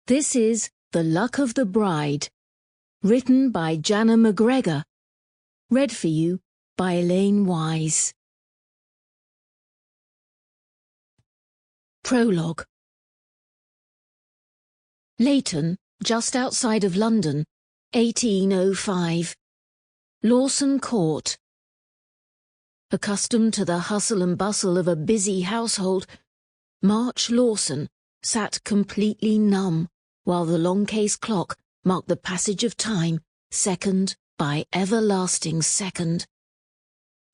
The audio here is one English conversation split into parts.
This is The Luck of the Bride, written by Janna MacGregor, read for you by Elaine Wise. Prologue. Leighton, just outside of London, 1805. Lawson Court. Accustomed to the hustle and bustle of a busy household, March Lawson sat completely numb while the long case clock marked the passage of time, second by everlasting second.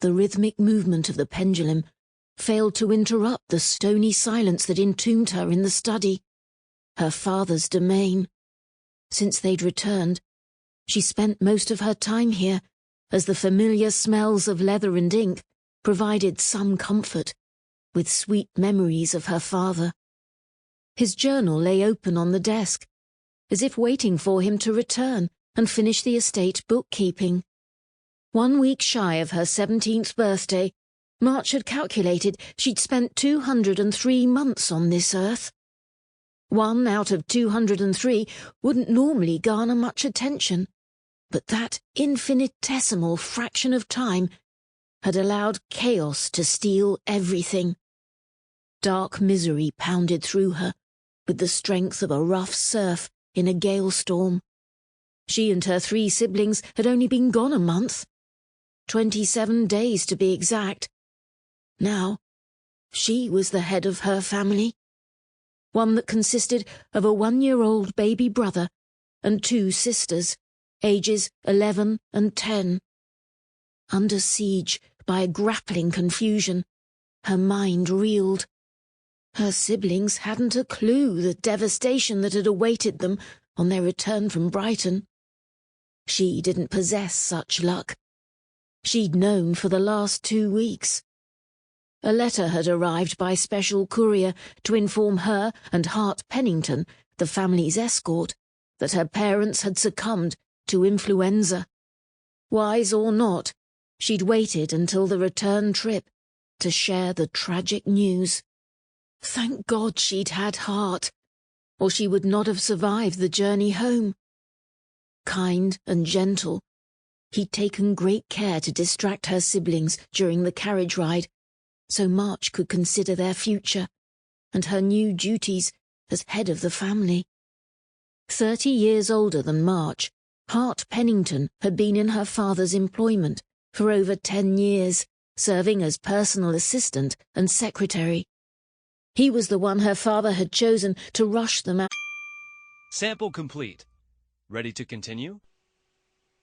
The rhythmic movement of the pendulum failed to interrupt the stony silence that entombed her in the study, her father's domain. Since they'd returned, she spent most of her time here, as the familiar smells of leather and ink provided some comfort, with sweet memories of her father. His journal lay open on the desk, as if waiting for him to return and finish the estate bookkeeping. 1 week shy of her 17th birthday, March had calculated she'd spent 203 months on this earth. 1 out of 203 wouldn't normally garner much attention, but that infinitesimal fraction of time had allowed chaos to steal everything. Dark misery pounded through her with the strength of a rough surf in a gale storm. She and her 3 siblings had only been gone a month, 27 days to be exact. Now, she was the head of her family, one that consisted of a 1-year-old baby brother and 2 sisters, ages 11 and 10. Under siege by a grappling confusion, her mind reeled. Her siblings hadn't a clue the devastation that had awaited them on their return from Brighton. She didn't possess such luck. She'd known for the last 2 weeks. A letter had arrived by special courier to inform her and Hart Pennington, the family's escort, that her parents had succumbed to influenza. Wise or not, she'd waited until the return trip to share the tragic news. Thank God she'd had Hart, or she would not have survived the journey home. Kind and gentle, he'd taken great care to distract her siblings during the carriage ride, so March could consider their future and her new duties as head of the family. 30 years older than March, Hart Pennington had been in her father's employment for over 10 years, serving as personal assistant and secretary. He was the one her father had chosen to rush them out. Sample complete. Ready to continue?